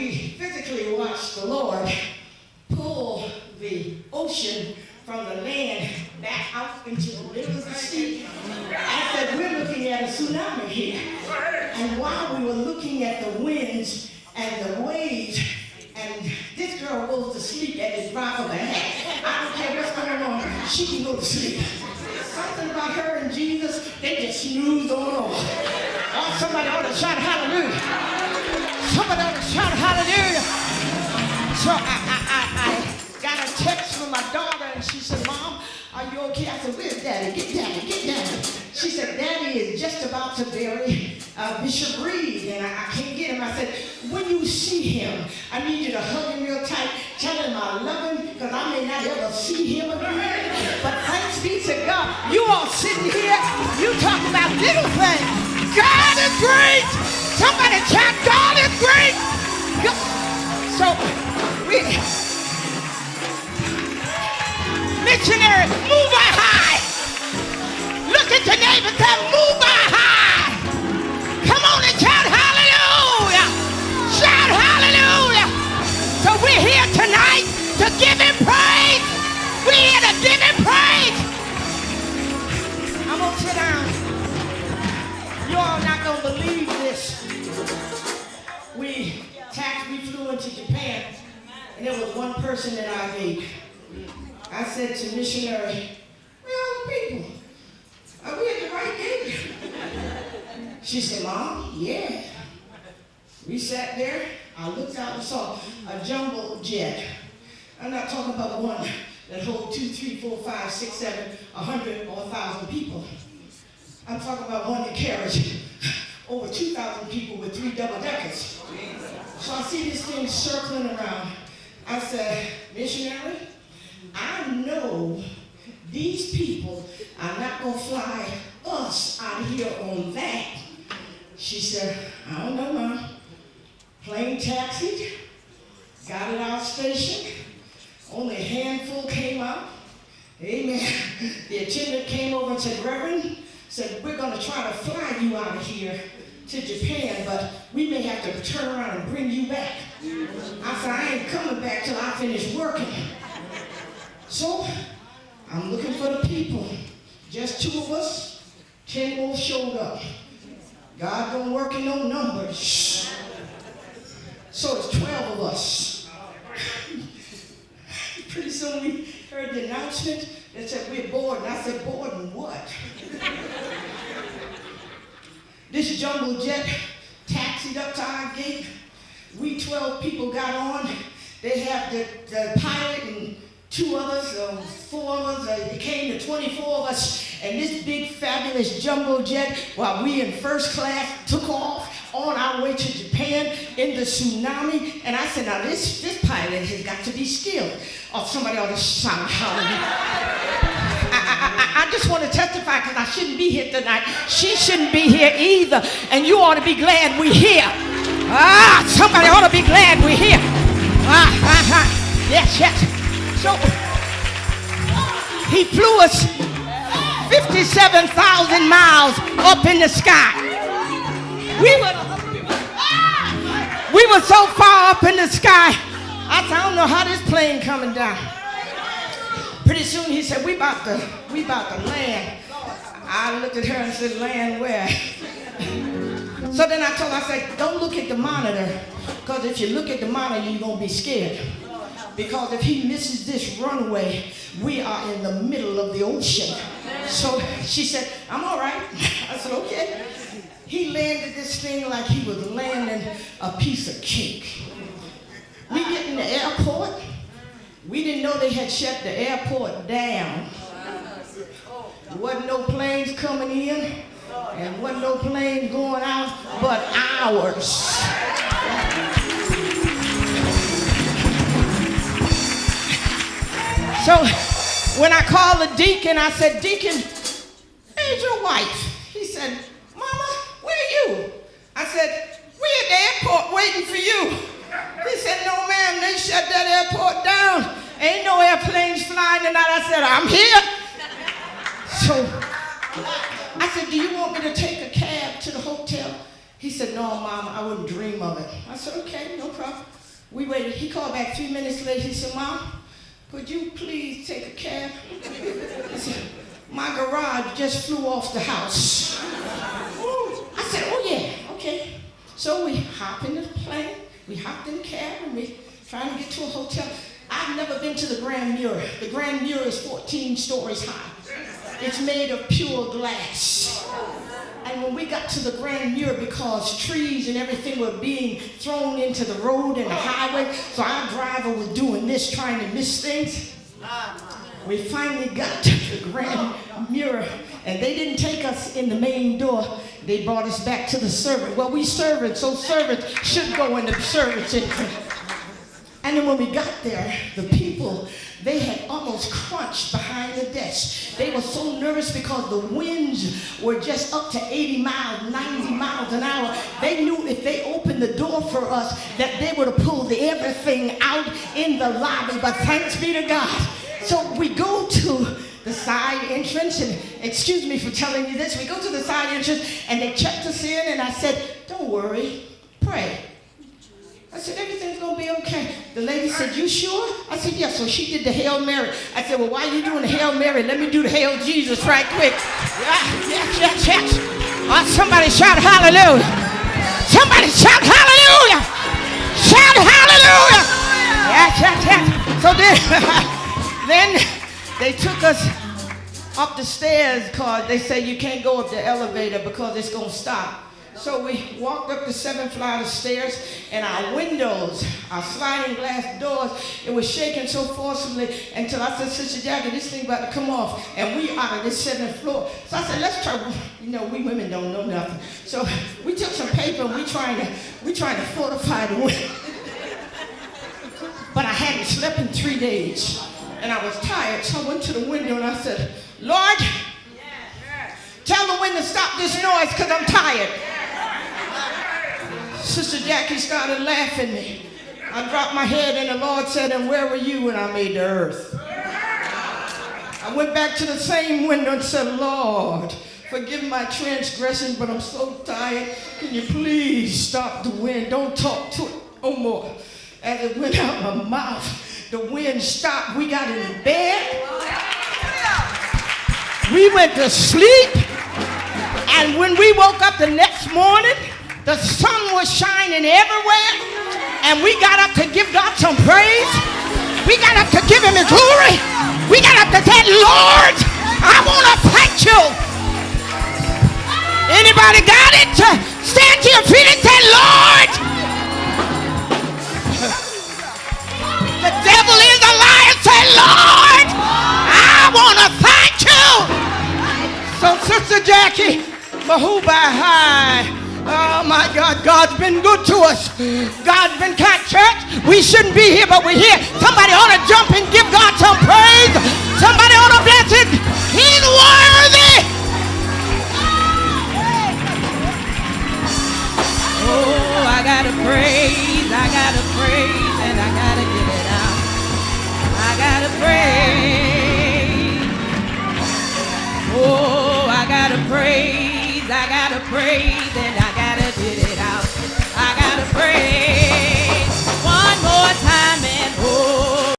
we physically watched the Lord pull the ocean from the land back out into the middle of the sea. I said, we're looking at a tsunami here. And while we were looking at the winds and the waves, and this girl goes to sleep at the drop of a hat. I don't care what's going on, she can go to sleep. Something about her and Jesus, they just snooze on. Oh, somebody ought to shout hallelujah. Somebody ought to shout hallelujah. So I got a text from my daughter, and she said, Mom, are you okay? I said, where's Daddy? Get Daddy, get Daddy. She said, Daddy is just about to bury Bishop Reed, and I can't get him. I said, when you see him, I need you to hug him real tight, tell him I love him, because I may not ever see him again. But thanks be to God, you all sitting here, you talking about little things. God is great. Somebody shout, God is great. So, missionary, move on high. Look at your neighbor and say, move on high. Come on and shout hallelujah. Shout hallelujah. So we're here tonight to give him praise. We're here to give him praise. I'm going to sit down. You all not going to believe this. We flew into Japan, and there was one person that I gave. I said to missionary, where are the people? Are we at the right gate? She said, Mom, yeah. We sat there. I looked out and saw a jumbo jet. I'm not talking about one that holds 2, 3, 4, 5, 6, 7, 100 or 1,000 people. I'm talking about one that carries over 2,000 people with 3 double-deckers. So I see this thing circling around. I said, missionary, I know these people are not going to fly us out here on that. She said, I don't know, Mom. Plane taxied, got at our station. Only a handful came out. Amen. The attendant came over and said, Reverend, said, we're going to try to fly you out of here to Japan, but we may have to turn around and bring you back. I said, I ain't coming back till I finish working. So, I'm looking for the people. Just 2 of us, 10 more showed up. God don't work in no numbers. So it's 12 of us. Pretty soon we heard the announcement that said we're bored, and I said, bored and what? This jumbo jet taxied up to our gate. We 12 people got on. They have the pilot and 2 others, 4 of us. It came to 24 of us. And this big, fabulous jumbo jet, while we in first class, took off on our way to Japan in the tsunami. And I said, now this pilot has got to be skilled. Or somebody ought to shout hallelujah. I just want to testify because I shouldn't be here tonight. She shouldn't be here either. And you ought to be glad we're here. Somebody ought to be glad we're here. Yes, yes. So, he flew us 57,000 miles up in the sky. We were so far up in the sky, I said, I don't know how this plane coming down. Pretty soon he said, we about to land. I looked at her and said, land where? So then I told her, I said, don't look at the monitor, because if you look at the monitor, you're going to be scared. Because if he misses this runway, we are in the middle of the ocean. So she said, I'm all right. I said, okay. He landed this thing like he was landing a piece of cake. We get in the airport. We didn't know they had shut the airport down. There wasn't no planes coming in, and wasn't no planes going out, but ours. So when I called the deacon, I said, Deacon, where's your wife? He said, Mama, where are you? I said, we're at the airport waiting for you. He said, no, ma'am, they shut that airport down. Ain't no airplanes flying tonight. I said, I'm here. So I said, do you want me to take a cab to the hotel? He said, said, no, Mom, I wouldn't dream of it. I said, okay, no problem. We waited. He called back 3 minutes later. He said, Mom, could you please take a cab? I said, my garage just flew off the house. I said, oh, yeah, okay. So we hopped in the plane. We hopped in the cab, and we trying to get to a hotel. I've never been to the Grand Mirror. The Grand Mirror is 14 stories high. It's made of pure glass. And when we got to the Grand Mirror, because trees and everything were being thrown into the road and the highway, so our driver was doing this, trying to miss things. We finally got to the Grand Mirror, and they didn't take us in the main door. They brought us back to the servant. Well, we servants, so servants should go in the servants' entrance. And then when we got there, the people, they had almost crunched behind the desk. They were so nervous because the winds were just up to 80 miles, 90 miles an hour. They knew if they opened the door for us that they would have pulled everything out in the lobby. But thanks be to God. So we go to the side entrance, and excuse me for telling you this, we go to the side entrance, and they checked us in, and I said, don't worry, pray. I said, everything's going to be okay. The lady said, you sure? I said, yes. So she did the Hail Mary. I said, well, while you doing the Hail Mary, let me do the Hail Jesus right quick. Yes. Somebody shout hallelujah. Somebody shout hallelujah. Shout hallelujah. Yes. So then they took us up the stairs because they say you can't go up the elevator because it's going to stop. So we walked up the 7th flight of stairs, and our windows, our sliding glass doors, it was shaking so forcibly until I said, Sister Jackie, this thing about to come off, and we out of this 7th floor. So I said, let's try. You know, we women don't know nothing. So we took some paper, and we trying to fortify the window. But I hadn't slept in 3 days, and I was tired, so I went to the window and I said, Lord, tell the wind to stop this noise because I'm tired. Sister Jackie started laughing at me. I dropped my head and the Lord said, and where were you when I made the earth? I went back to the same window and said, Lord, forgive my transgression, but I'm so tired. Can you please stop the wind? Don't talk to it no more. As it went out my mouth, the wind stopped. We got in bed. We went to sleep. And when we woke up the next morning, the sun was shining everywhere, and we got up to give God some praise. We got up to give him his glory. We got up to say, Lord, I want to thank you. Anybody got it? Stand to your feet and say, Lord, the devil is a liar. Say, Lord, I want to thank you. So, Sister Jackie, Mahubai, oh my God, God's been good to us. God's been kind. Church, we shouldn't be here, but we're here. Somebody ought to jump and give God some praise. Somebody ought to bless it. He's worthy. Oh, I gotta praise, and I gotta get it out. I gotta praise. Oh, I gotta praise.